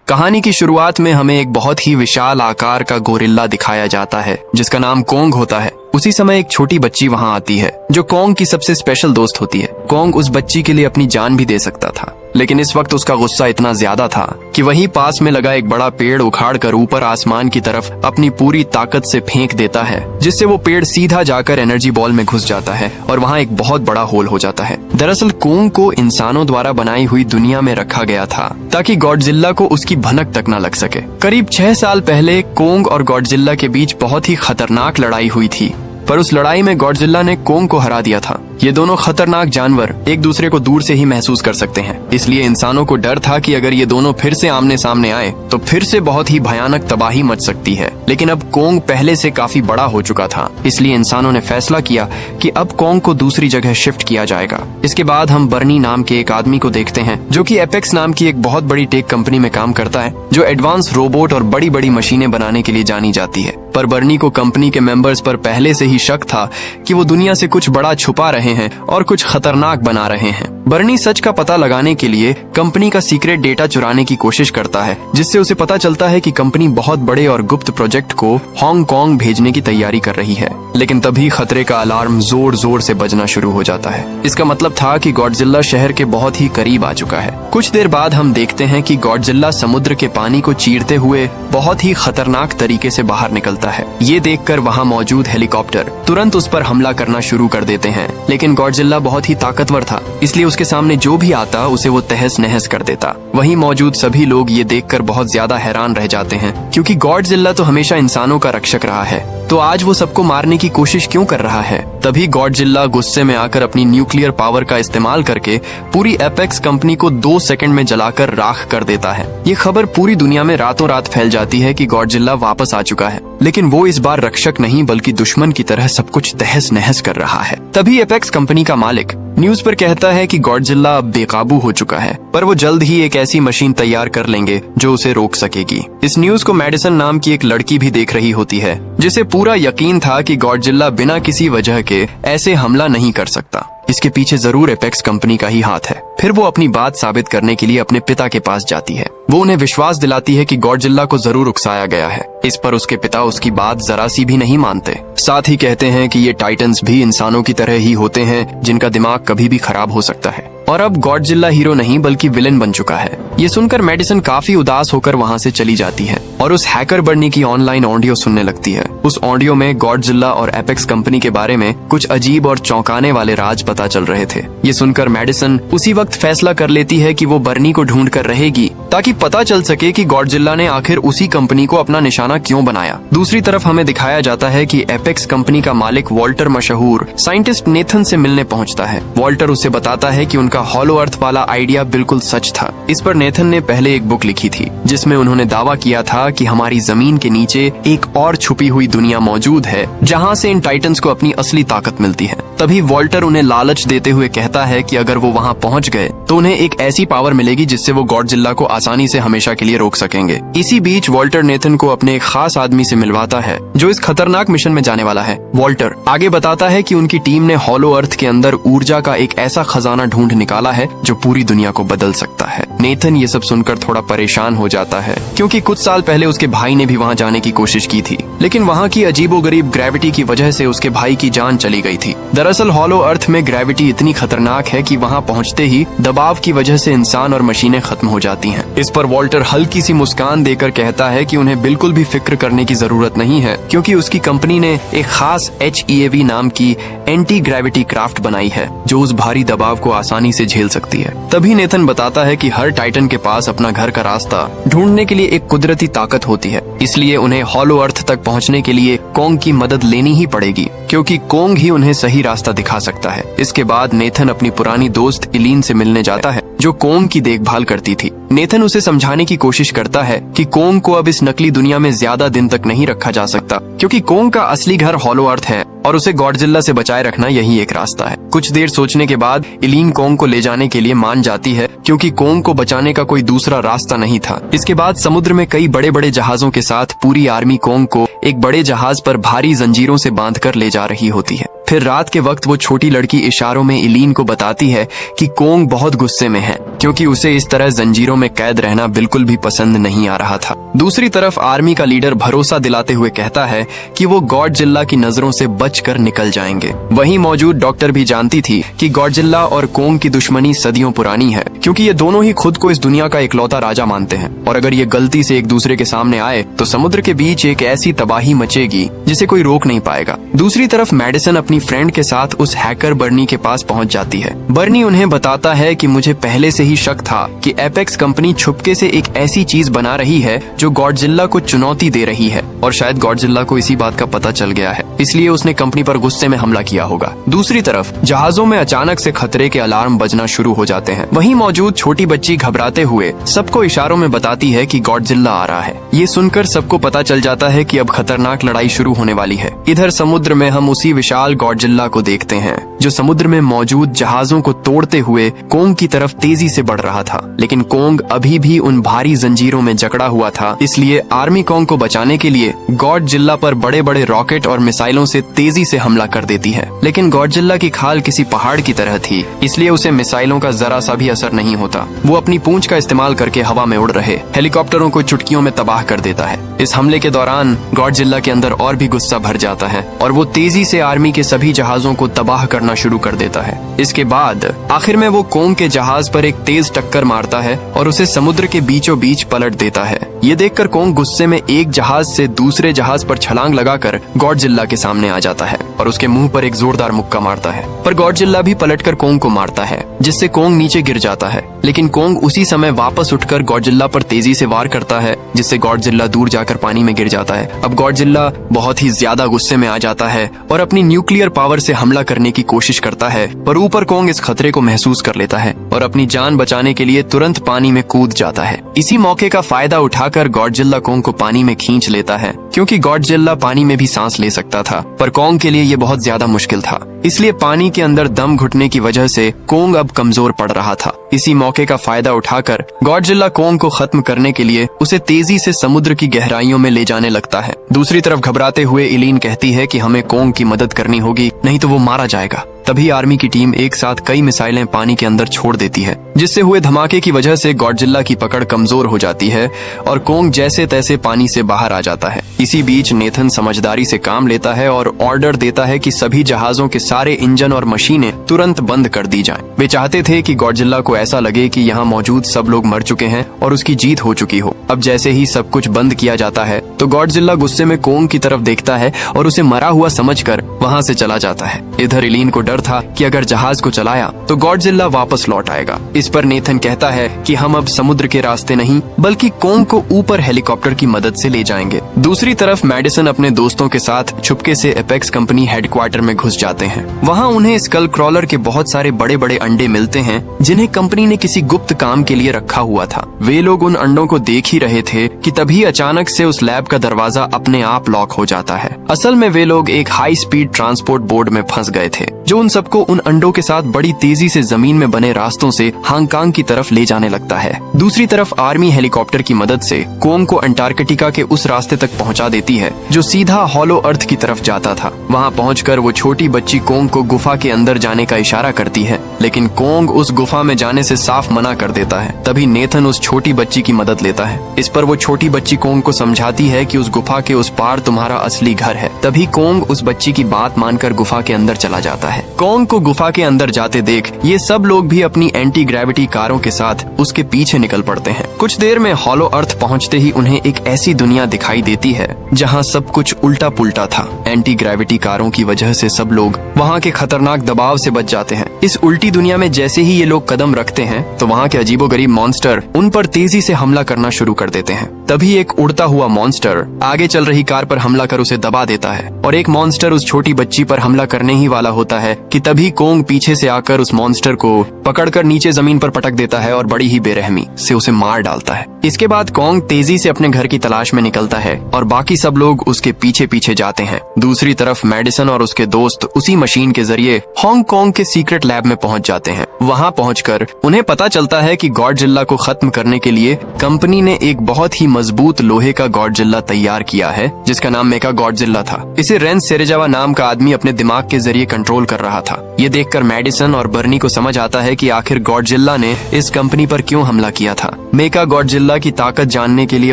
कहानी की शुरुआत में हमें एक बहुत ही विशाल आकार का गोरिल्ला दिखाया जाता है जिसका नाम कोंग होता है। उसी समय एक छोटी बच्ची वहां आती है जो कोंग की सबसे स्पेशल दोस्त होती है। कोंग उस बच्ची के लिए अपनी जान भी दे सकता था, लेकिन इस वक्त उसका गुस्सा इतना ज्यादा था कि वहीं पास में लगा एक बड़ा पेड़ उखाड़कर ऊपर आसमान की तरफ अपनी पूरी ताकत से फेंक देता है, जिससे वो पेड़ सीधा जाकर एनर्जी बॉल में घुस जाता है और वहाँ एक बहुत बड़ा होल हो जाता है। दरअसल कोंग को इंसानों द्वारा बनाई हुई दुनिया में रखा गया था ताकि गॉडजिल्ला को उसकी भनक तक न लग सके। करीब 6 साल पहले कोंग और गॉडजिल्ला के बीच बहुत ही खतरनाक लड़ाई हुई थी, पर उस लड़ाई में गॉडजिल्ला ने कोंग को हरा दिया था। ये दोनों खतरनाक जानवर एक दूसरे को दूर से ही महसूस कर सकते हैं, इसलिए इंसानों को डर था कि अगर ये दोनों फिर से आमने सामने आए तो फिर से बहुत ही भयानक तबाही मच सकती है। लेकिन अब कोंग पहले से काफी बड़ा हो चुका था, इसलिए इंसानों ने फैसला किया कि अब कोंग को दूसरी जगह शिफ्ट किया जाएगा। इसके बाद हम बर्नी नाम के एक आदमी को देखते हैं जो कि एपेक्स नाम की एक बहुत बड़ी टेक कंपनी में काम करता है, जो एडवांस रोबोट और बड़ी बड़ी मशीनें बनाने के लिए जानी जाती है। पर बर्नी को कंपनी के मेंबर्स पर पहले से ही शक था कि वो दुनिया से कुछ बड़ा छुपा रहे हैं और कुछ खतरनाक बना रहे हैं। बर्नी सच का पता लगाने के लिए कंपनी का सीक्रेट डेटा चुराने की कोशिश करता है, जिससे उसे पता चलता है कि कंपनी बहुत बड़े और गुप्त प्रोजेक्ट को हांगकांग भेजने की तैयारी कर रही है। लेकिन तभी खतरे का अलार्म जोर जोर से बजना शुरू हो जाता है। इसका मतलब था कि गॉडजिल्ला शहर के बहुत ही करीब आ चुका है। कुछ देर बाद हम देखते हैं कि गॉडजिल्ला समुद्र के पानी को चीरते हुए बहुत ही खतरनाक तरीके से बाहर निकलता है। ये देखकर वहाँ मौजूद हेलीकॉप्टर तुरंत उस पर हमला करना शुरू कर देते हैं, लेकिन गॉडजिल्ला बहुत ही ताकतवर था, इसलिए उसके सामने जो भी आता उसे वो तहस नहस कर देता। वहीं मौजूद सभी लोग ये देखकर बहुत ज्यादा हैरान रह जाते हैं, क्योंकि गॉडजिल्ला तो हमेशा इंसानों का रक्षक रहा है, तो आज वो सबको मारने की कोशिश क्यों कर रहा है। तभी गॉडजिल्ला गुस्से में आकर अपनी न्यूक्लियर पावर का इस्तेमाल करके पूरी एपेक्स कंपनी को 2 सेकंड में जलाकर राख कर देता है। ये खबर पूरी दुनिया में रातों रात फैल जाती है कि गॉडजिल्ला वापस आ चुका है, लेकिन वो इस बार रक्षक नहीं बल्कि दुश्मन की तरह सब कुछ तहस नहस कर रहा है। तभी एपेक्स कंपनी का मालिक न्यूज पर कहता है कि गॉडजिल्ला अब बेकाबू हो चुका है, पर वो जल्द ही एक ऐसी मशीन तैयार कर लेंगे जो उसे रोक सकेगी। इस न्यूज को मैडिसन नाम की एक लड़की भी देख रही होती है, जिसे पूरा यकीन था कि गॉडजिल्ला बिना किसी वजह के ऐसे हमला नहीं कर सकता। इसके पीछे जरूर एपेक्स कंपनी का ही हाथ है। फिर वो अपनी बात साबित करने के लिए अपने पिता के पास जाती है। वो उन्हें विश्वास दिलाती है कि गॉडजिल्ला को जरूर उकसाया गया है। इस पर उसके पिता उसकी बात जरा सी भी नहीं मानते। साथ ही कहते हैं कि ये टाइटन्स भी इंसानों की तरह ही होते हैं, जिनका दिमाग कभी भी खराब हो सकता है। और अब गॉडजिल्ला हीरो नहीं बल्कि विलेन बन चुका है। ये सुनकर मैडिसन काफी उदास होकर वहाँ से चली जाती है और उस हैकर बर्नी की ऑनलाइन ऑडियो सुनने लगती है। उस ऑडियो में गॉडजिल्ला और एपेक्स कंपनी के बारे में कुछ अजीब और चौंकाने वाले राज पता चल रहे थे। ये सुनकर मैडिसन उसी वक्त फैसला कर लेती है कि वो बर्नी को ढूंढ कर रहेगी, ताकि पता चल सके कि गॉडजिल्ला ने आखिर उसी कंपनी को अपना निशाना क्यों बनाया। दूसरी तरफ हमें दिखाया जाता है कि एपेक्स कंपनी का मालिक वॉल्टर मशहूर साइंटिस्ट नेथन से मिलने पहुंचता है। वॉल्टर उसे बताता है कि उनका हॉलो अर्थ वाला आइडिया बिल्कुल सच था। इस पर नेथन ने पहले एक बुक लिखी थी, जिसमें उन्होंने दावा किया था कि हमारी जमीन के नीचे एक और छुपी हुई दुनिया मौजूद है, जहाँ से इन टाइटन्स को अपनी असली ताकत मिलती है। तभी वॉल्टर उन्हें लालच देते हुए कहता है कि अगर वो वहाँ पहुँच गए तो उन्हें एक ऐसी पावर मिलेगी जिससे वो गॉडजिल्ला को आसानी से हमेशा के लिए रोक सकेंगे। इसी बीच वॉल्टर नेथन को अपने एक खास आदमी से मिलवाता है जो इस खतरनाक मिशन में जाने वाला है। वॉल्टर आगे बताता है कि उनकी टीम ने हॉलो अर्थ के अंदर ऊर्जा का एक ऐसा खजाना ढूंढ निकाला है जो पूरी दुनिया को बदल सकता है। नेथन ये सब सुनकर थोड़ा परेशान हो जाता है, क्योंकि कुछ साल पहले उसके भाई ने भी वहाँ जाने की कोशिश की थी, लेकिन वहाँ की अजीबोगरीब ग्रेविटी की वजह से उसके भाई की जान चली गई थी। दरअसल हॉलो अर्थ में ग्रेविटी इतनी खतरनाक है कि वहाँ पहुँचते ही दबाव की वजह से इंसान और मशीनें खत्म हो जाती हैं। इस पर वॉल्टर हल्की सी मुस्कान देकर कहता है कि उन्हें बिल्कुल भी फिक्र करने की जरूरत नहीं है, क्योंकि उसकी कंपनी ने एक खास HEAV नाम की एंटी ग्रेविटी क्राफ्ट बनाई है जो उस भारी दबाव को आसानी से झेल सकती है। तभी नेथन बताता है कि हर टाइटन के पास अपना घर का रास्ता ढूंढने के लिए एक कुदरती ताकत होती है, इसलिए उन्हें हॉलो अर्थ तक पहुंचने के लिए कोंग की मदद लेनी ही पड़ेगी, क्योंकि कोंग ही उन्हें सही रास्ता दिखा सकता है। इसके बाद नेथन अपनी पुरानी दोस्त इलीन से मिलने जाता है, जो कोंग की देखभाल करती थी। नेथन उसे समझाने की कोशिश करता है कि कोंग को अब इस नकली दुनिया में ज्यादा दिन तक नहीं रखा जा सकता, क्योंकि कोंग का असली घर हॉलो अर्थ है और उसे गॉडजिल्ला से बचाए रखना यही एक रास्ता है। कुछ देर सोचने के बाद इलीन कोंग को ले जाने के लिए मान जाती है, क्योंकि कोंग को बचाने का कोई दूसरा रास्ता नहीं था। इसके बाद समुद्र में कई बड़े बड़े जहाजों के साथ पूरी आर्मी कोंग को एक बड़े जहाज पर भारी जंजीरों से बांधकर ले जा रही होती है। फिर रात के वक्त वो छोटी लड़की इशारों में इलीन को बताती है कि कोंग बहुत गुस्से में है क्योंकि उसे इस तरह जंजीरों में कैद रहना बिल्कुल भी पसंद नहीं आ रहा था। दूसरी तरफ आर्मी का लीडर भरोसा दिलाते हुए कहता है कि वो गॉडजिला की नजरों से बचकर निकल जाएंगे। वहीं मौजूद डॉक्टर भी जानती थी कि गॉडजिला और कोंग की दुश्मनी सदियों पुरानी है क्योंकि ये दोनों ही खुद को इस दुनिया का इकलौता राजा मानते हैं और अगर ये गलती से एक दूसरे के सामने आए तो समुद्र के बीच एक ऐसी तबाही मचेगी जिसे कोई रोक नहीं पाएगा। दूसरी तरफ मेडिसन अपनी फ्रेंड के साथ उस हैकर बर्नी के पास पहुंच जाती है। बर्नी उन्हें बताता है कि मुझे पहले से ही शक था कि एपेक्स कंपनी छुपके से एक ऐसी चीज बना रही है जो गॉडजिला को चुनौती दे रही है और शायद गॉडजिला को इसी बात का पता चल गया है, इसलिए उसने कंपनी पर गुस्से में हमला किया होगा। दूसरी तरफ जहाजों में अचानक से खतरे के अलार्म बजना शुरू हो जाते हैं। वहीं मौजूद छोटी बच्ची घबराते हुए सबको इशारों में बताती है कि गॉडजिला आ रहा है। ये सुनकर सबको पता चल जाता है कि अब खतरनाक लड़ाई शुरू होने वाली है। इधर समुद्र में हम उसी विशाल गॉडजिला को देखते हैं जो समुद्र में मौजूद जहाजों को तोड़ते हुए कोंग की तरफ तेजी से बढ़ रहा था, लेकिन कोंग अभी भी उन भारी जंजीरों में जकड़ा हुआ था। इसलिए आर्मी कोंग को बचाने के लिए गॉडजिला पर बड़े बड़े रॉकेट और मिसाइलों से तेजी से हमला कर देती है, लेकिन गॉडजिला की खाल किसी पहाड़ की तरह थी, इसलिए उसे मिसाइलों का जरा सा भी असर नहीं होता। वो अपनी पूंछ का इस्तेमाल करके हवा में उड़ रहे हेलीकॉप्टरों को चुटकियों में तबाह कर देता है। इस हमले के दौरान गॉडजिला के अंदर और भी गुस्सा भर जाता है और वो तेजी से आर्मी के सभी जहाजों को तबाह करना शुरू कर देता है। इसके बाद आखिर में वो कोंग के जहाज पर एक तेज टक्कर मारता है और उसे समुद्र के बीचों बीच पलट देता है। ये देखकर कोंग गुस्से में एक जहाज से दूसरे जहाज पर छलांग लगाकर गॉडजिला के सामने आ जाता है और उसके मुंह पर एक जोरदार मुक्का मारता है, पर गॉडजिला भी पलटकर कोंग को मारता है जिससे कोंग नीचे गिर जाता है। लेकिन कोंग उसी समय वापस उठकर गॉडजिला पर तेजी से वार करता है जिससे गॉडजिला दूर जाकर पानी में गिर जाता है। अब गॉडजिला बहुत ही ज्यादा गुस्से में आ जाता है और अपनी न्यूक्लियर पावर से हमला करने की कोशिश करता है, पर ऊपर कोंग इस खतरे को महसूस कर लेता है और अपनी जान बचाने के लिए तुरंत पानी में कूद जाता है। इसी मौके का फायदा उठाकर गॉडजिला कोंग को पानी में खींच लेता है क्योंकि गॉडजिला पानी में भी सांस ले सकता था, पर कोंग के लिए ये बहुत ज्यादा मुश्किल था, इसलिए पानी के अंदर दम घुटने की वजह से कोंग अब कमजोर पड़ रहा था। इसी मौके का फायदा उठाकर गॉडजिला कोंग को खत्म करने के लिए उसे तेजी से समुद्र की गहराइयों में ले जाने लगता है। दूसरी तरफ घबराते हुए इलीन कहती है कि हमें कोंग की मदद करनी होगी, नहीं तो वो मारा जाएगा। तभी आर्मी की टीम एक साथ कई मिसाइलें पानी के अंदर छोड़ देती है, जिससे हुए धमाके की वजह से गॉडजिला की पकड़ कमजोर हो जाती है और कोंग जैसे तैसे पानी से बाहर आ जाता है। इसी बीच नेथन समझदारी से काम लेता है और ऑर्डर देता है कि सभी जहाजों के सारे इंजन और मशीनें तुरंत बंद कर दी जाएं। वे चाहते थे कि गॉडजिला को ऐसा लगे कि यहाँ मौजूद सब लोग मर चुके हैं और उसकी जीत हो चुकी हो। अब जैसे ही सब कुछ बंद किया जाता है तो गॉडजिला गुस्से में कोंग की तरफ देखता है और उसे मरा हुआ समझकर वहाँ से चला जाता है। इधर इलीन को डर था कि अगर जहाज को चलाया तो गॉडजिला वापस लौट आएगा। इस पर नेथन कहता है कि हम अब समुद्र के रास्ते नहीं बल्कि कोंग को ऊपर हेलीकॉप्टर की मदद से ले जाएंगे। दूसरी तरफ मेडिसन अपने दोस्तों के साथ छुपके से एपेक्स कंपनी हेडक्वार्टर में घुस जाते हैं। वहाँ उन्हें स्कल क्रॉलर के बहुत सारे बड़े बड़े अंडे मिलते हैं जिन्हें कंपनी ने किसी गुप्त काम के लिए रखा हुआ था। वे लोग उन अंडों को देख ही रहे थे कि तभी अचानक से उस लैब का दरवाजा अपने आप लॉक हो जाता है। असल में वे लोग एक हाई स्पीड ट्रांसपोर्ट बोर्ड में फंस गए थे जो उन सबको उन अंडों के साथ बड़ी तेजी से जमीन में बने रास्तों से हांगकांग की तरफ ले जाने लगता है। दूसरी तरफ आर्मी हेलीकॉप्टर की मदद से कोंग को अंटार्कटिका के उस रास्ते तक पहुंचा देती है जो सीधा हॉलो अर्थ की तरफ जाता था। वहां पहुंचकर वो छोटी बच्ची कोंग को गुफा के अंदर जाने का इशारा करती है, लेकिन कोंग उस गुफा में जाने से साफ मना कर देता है। तभी नेथन उस छोटी बच्ची की मदद लेता है। इस पर वो छोटी बच्ची कोंग को समझाती है कि उस गुफा के उस पार तुम्हारा असली घर है। तभी कोंग उस बच्ची की बात मानकर गुफा के अंदर चला जाता है। कोंग को गुफा के अंदर जाते देख ये सब लोग भी अपनी एंटी ग्रेविटी कारों के साथ उसके पीछे निकल पड़ते हैं। कुछ देर में हॉलो अर्थ पहुंचते ही उन्हें एक ऐसी दुनिया दिखाई देती है जहां सब कुछ उल्टा पुल्टा था। एंटी ग्रेविटी कारों की वजह से सब लोग वहां के खतरनाक दबाव से बच जाते हैं। इस उल्टी दुनिया में जैसे ही ये लोग कदम रखते हैं तो वहां के अजीबोगरीब मॉन्स्टर उन पर तेजी से हमला करना शुरू कर देते हैं। तभी एक उड़ता हुआ मॉन्स्टर आगे चल रही कार पर हमला कर उसे दबा देता है और एक मॉन्स्टर उस छोटी बच्ची पर हमला करने ही वाला होता है कि तभी कोंग पीछे से आकर उस मॉन्स्टर को पकड़कर नीचे जमीन पर पटक देता है और बड़ी ही बेरहमी से उसे मार डालता है। इसके बाद कोंग तेजी से अपने घर की तलाश में निकलता है और बाकी सब लोग उसके पीछे पीछे जाते हैं। दूसरी तरफ मेडिसन और उसके दोस्त उसी मशीन के जरिए हांगकांग के सीक्रेट लैब में पहुंच जाते हैं। वहां पहुंचकर उन्हें पता चलता है कि गॉडजिला को खत्म करने के लिए कंपनी ने एक बहुत ही मजबूत लोहे का गॉडजिला तैयार किया है, जिसका नाम मेका गॉडजिला था। इसे रेंस सेरेजावा नाम का आदमी अपने दिमाग के जरिए कंट्रोल कर रहा था। ये देखकर मेडिसन और बर्नी को समझ आता है कि आखिर गॉडजिला ने इस कंपनी पर क्यों हमला किया था। मेका गॉडजिला की ताकत जानने के लिए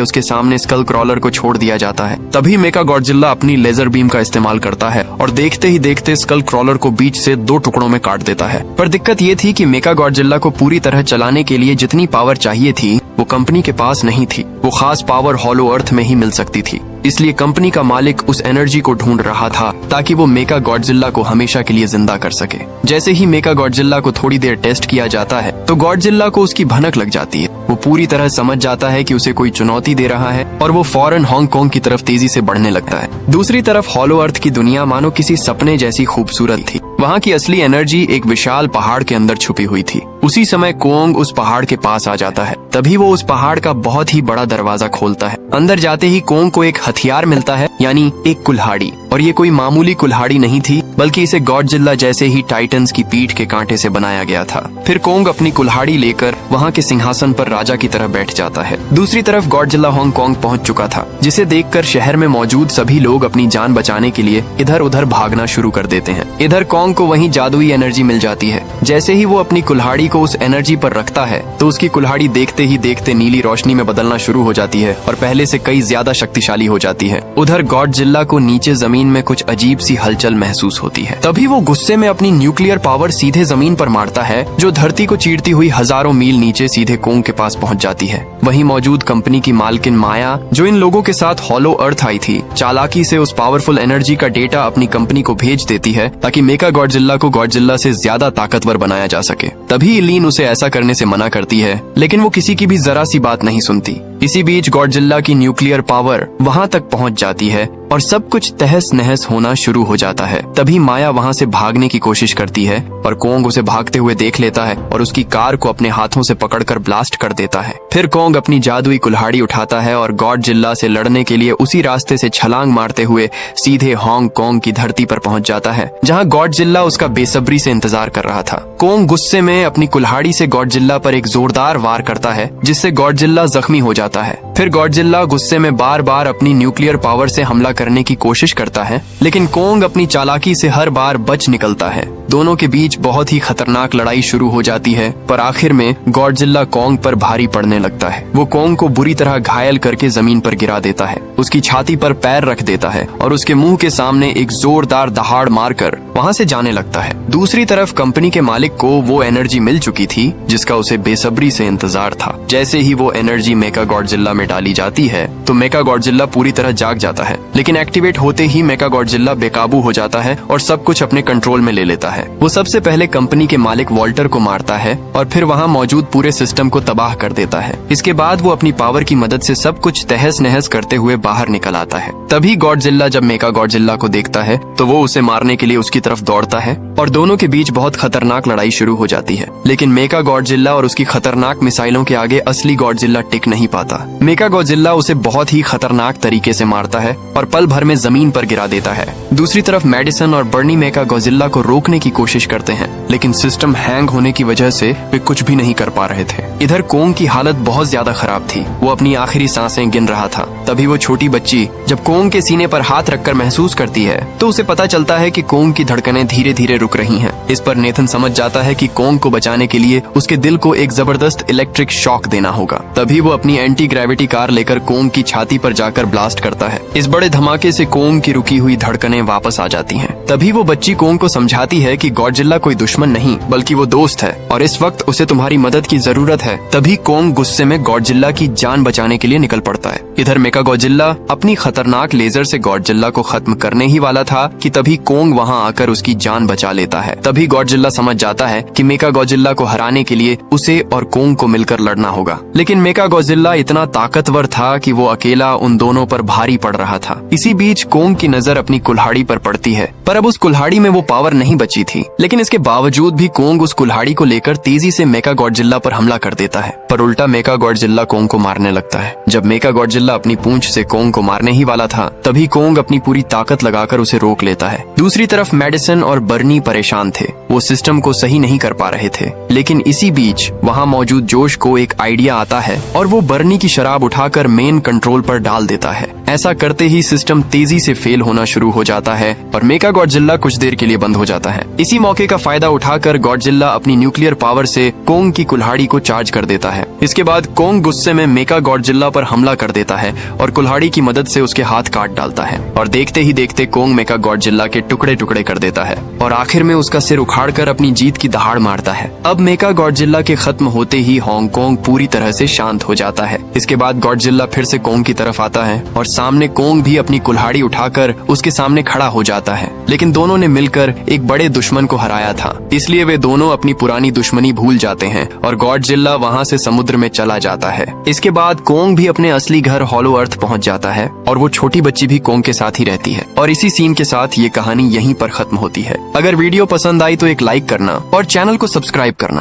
उसके सामने स्कल क्रॉलर को छोड़ दिया जाता है। तभी मेका गॉडजिला अपनी लेजर बीम का इस्तेमाल करता है और देखते ही देखते स्कल क्रॉलर को बीच से 2 टुकड़ों में काट देता है। पर दिक्कत ये थी कि मेका गॉडजिला को पूरी तरह चलाने के लिए जितनी पावर चाहिए थी वो कंपनी के पास नहीं थी। वो खास पावर हॉलो अर्थ में ही मिल सकती थी। इसलिए कंपनी का मालिक उस एनर्जी को ढूंढ रहा था ताकि वो मेका गॉडजिला को हमेशा के लिए जिंदा कर सके। जैसे ही मेका गॉडजिला को थोड़ी देर टेस्ट किया जाता है तो गॉडजिला को उसकी भनक लग जाती है। वो पूरी तरह समझ जाता है कि उसे कोई चुनौती दे रहा है और वो फौरन हांगकांग की तरफ तेजी से बढ़ने लगता है। दूसरी तरफ हॉलो अर्थ की दुनिया मानो किसी सपने जैसी खूबसूरत थी। वहाँ की असली एनर्जी एक विशाल पहाड़ के अंदर छुपी हुई थी। उसी समय कोंग उस पहाड़ के पास आ जाता है। तभी वो उस पहाड़ का बहुत ही बड़ा दरवाजा खोलता है। अंदर जाते ही कोंग को एक हथियार मिलता है, यानी एक कुल्हाड़ी। और ये कोई मामूली कुल्हाड़ी नहीं थी, बल्कि इसे गॉडजिला जैसे ही टाइटन्स की पीठ के कांटे से बनाया गया था। फिर कोंग अपनी कुल्हाड़ी लेकर वहाँ के सिंहासन पर राजा की तरह बैठ जाता है। दूसरी तरफ गॉडजिला हांगकांग पहुँच चुका था, जिसे देखकर शहर में मौजूद सभी लोग अपनी जान बचाने के लिए इधर उधर भागना शुरू कर देते हैं। इधर कोंग को वहीं जादुई एनर्जी मिल जाती है। जैसे ही वो अपनी कुल्हाड़ी को उस एनर्जी पर रखता है तो उसकी कुल्हाड़ी देखते ही देखते नीली रोशनी में बदलना शुरू हो जाती है और पहले से कई ज्यादा शक्तिशाली हो जाती है। उधर गॉडजिला को नीचे जमीन में कुछ अजीब सी हलचल महसूस होती है। तभी वो गुस्से में अपनी न्यूक्लियर पावर सीधे जमीन पर मारता है, जो धरती को चीरती हुई हजारों मील नीचे सीधे कोंग के पास पहुंच जाती है। वहीं मौजूद कंपनी की मालकिन माया, जो इन लोगों के साथ हॉलो अर्थ आई थी, चालाकी से उस पावरफुल एनर्जी का डेटा अपनी कंपनी को भेज देती है ताकि मेका गॉडजिला को गॉडजिला से ज्यादा ताकतवर बनाया जा सके। तभी इलीन उसे ऐसा करने से मना करती है, लेकिन वो किसी की भी जरा सी बात नहीं सुनती। इसी बीच गॉडजिला की न्यूक्लियर पावर वहां तक पहुंच जाती है और सब कुछ तहस नहस होना शुरू हो जाता है। तभी माया वहां से भागने की कोशिश करती है पर कोंग उसे भागते हुए देख लेता है और उसकी कार को अपने हाथों से पकड़कर ब्लास्ट कर देता है। फिर कोंग अपनी जादुई कुल्हाड़ी उठाता है और गॉडजिला से लड़ने के लिए उसी रास्ते से छलांग मारते हुए सीधे हांगकांग की धरती पर पहुंच जाता है, जहां गॉडजिला उसका बेसब्री से इंतजार कर रहा था। कोंग गुस्से में अपनी कुल्हाड़ी से गॉडजिला पर एक जोरदार वार करता है, जिससे गॉडजिला जख्मी हो जाता है। फिर गॉडजिला गुस्से में बार बार अपनी न्यूक्लियर पावर से हमला करने की कोशिश करता है, लेकिन कोंग अपनी चालाकी से हर बार बच निकलता है। दोनों के बीच बहुत ही खतरनाक लड़ाई शुरू हो जाती है, पर आखिर में गॉडजिला कोंग पर भारी पड़ने लगता है। वो कोंग को बुरी तरह घायल करके जमीन पर गिरा देता है, उसकी छाती पर पैर रख देता है और उसके मुंह के सामने एक जोरदार दहाड़ मारकर वहां से जाने लगता है। दूसरी तरफ कंपनी के मालिक को वो एनर्जी मिल चुकी थी जिसका उसे बेसब्री से इंतजार था। जैसे ही वो एनर्जी मेका गॉडजिला में डाली जाती है तो मेका गॉडजिला पूरी तरह जाग जाता है, लेकिन एक्टिवेट होते ही मेका गॉडजिला बेकाबू हो जाता है और सब कुछ अपने कंट्रोल में ले लेता है। वो सबसे पहले कंपनी के मालिक वॉल्टर को मारता है और फिर वहाँ मौजूद पूरे सिस्टम को तबाह कर देता है। इसके बाद वो अपनी पावर की मदद से सब कुछ तहस नहस करते हुए बाहर निकल आता है। तभी गॉडजिला जब मेका गॉडजिला को देखता है तो वो उसे मारने के लिए उसकी तरफ दौड़ता है और दोनों के बीच बहुत खतरनाक लड़ाई शुरू हो जाती है। लेकिन मेका गॉडजिला और उसकी खतरनाक मिसाइलों के आगे असली गॉडजिला टिक नहीं पाता। मेका गॉडजिला उसे बहुत ही खतरनाक तरीके से मारता है और पल भर में जमीन पर गिरा देता है। दूसरी तरफ मेडिसन और बर्नी मेका गॉडजिला को रोकने की कोशिश करते हैं, लेकिन सिस्टम हैंग होने की वजह से वे कुछ भी नहीं कर पा रहे थे। इधर कोंग की हालत बहुत ज्यादा खराब थी, वो अपनी आखिरी सांसें गिन रहा था। तभी वो छोटी बच्ची जब कोंग के सीने पर हाथ रखकर महसूस करती है तो उसे पता चलता है कि कोंग की धड़कनें धीरे धीरे रुक रही हैं। इस पर नेथन समझ जाता है कि कोंग को बचाने के लिए उसके दिल को एक जबरदस्त इलेक्ट्रिक शॉक देना होगा। तभी वो अपनी एंटी ग्रेविटी कार लेकर कोंग की छाती पर जाकर ब्लास्ट करता है। इस बड़े धमाके से कोंग की रुकी हुई धड़कनें वापस आ जाती हैं। तभी वो बच्ची कोंग को समझाती है कि गॉडजिला कोई दुश्मन नहीं बल्कि वो दोस्त है और इस वक्त उसे तुम्हारी मदद की जरूरत है। तभी कोंग गुस्से में गॉडजिला की जान बचाने के लिए निकल पड़ता है। इधर मेका गॉडजिला अपनी खतरनाक लेजर से गॉडजिला को खत्म करने ही वाला था कि तभी कोंग वहाँ आकर उसकी जान बचा लेता है। तभी गॉडजिला समझ जाता है कि मेका गॉडजिला को हराने के लिए उसे और कोंग को मिलकर लड़ना होगा। लेकिन मेका गॉडजिला इतना ताकतवर था कि वो अकेला उन दोनों पर भारी पड़ रहा था। इसी बीच कोंग की नजर अपनी कुल्हाड़ी पर पड़ती है, पर अब उस कुल्हाड़ी में वो पावर नहीं बची थी। लेकिन इसके बावजूद भी कोंग उस कुल्हाड़ी को लेकर तेजी से मेका गॉडजिला पर हमला कर देता है, पर उल्टा मेका गॉडजिला कोंग को मारने लगता है। जब मेका गॉडजिला अपनी पूंछ से कोंग को मारने ही वाला था, तभी कोंग अपनी पूरी ताकत लगाकर उसे रोक लेता है। दूसरी तरफ मेडिसन और बर्नी परेशान थे, वो सिस्टम को सही नहीं कर पा रहे थे। लेकिन इसी बीच वहाँ मौजूद जोश को एक आइडिया आता है और वो बर्नी की शराब उठाकर मेन कंट्रोल पर डाल देता है। ऐसा करते ही सिस्टम तेजी से फेल होना शुरू हो जाता है और मेका गॉडजिला कुछ देर के लिए बंद हो जाता है। इसी मौके का फायदा उठाकर गॉडजिला अपनी न्यूक्लियर पावर से कोंग की कुल्हाड़ी को चार्ज कर देता है। इसके बाद कोंग गुस्से में मेका गॉडजिला पर हमला कर देता है और कुल्हाड़ी की मदद से उसके हाथ काट डालता है और देखते ही देखते कोंग मेका गॉडजिला के टुकड़े टुकड़े कर देता है और आखिर में उसका सिर उखाड़कर अपनी जीत की दहाड़ मारता है। अब मेका गॉडजिला के खत्म होते ही हांगकांग पूरी तरह से शांत हो जाता है। इसके बाद गॉडजिला फिर से कोंग की तरफ आता है और सामने कोंग भी अपनी कुल्हाड़ी उठाकर उसके सामने खड़ा हो जाता है। लेकिन दोनों ने मिलकर एक बड़े दुश्मन को हराया था, इसलिए वे दोनों अपनी पुरानी दुश्मनी भूल जाते हैं और गॉडजिला वहाँ से समुद्र में चला जाता है। इसके बाद कोंग भी अपने असली घर हॉलो अर्थ पहुँच जाता है और वो छोटी बच्ची भी कोंग के साथ ही रहती है। और इसी सीन के साथ ये कहानी यहीं पर खत्म होती है। अगर वीडियो पसंद आई तो एक लाइक करना और चैनल को सब्सक्राइब करना।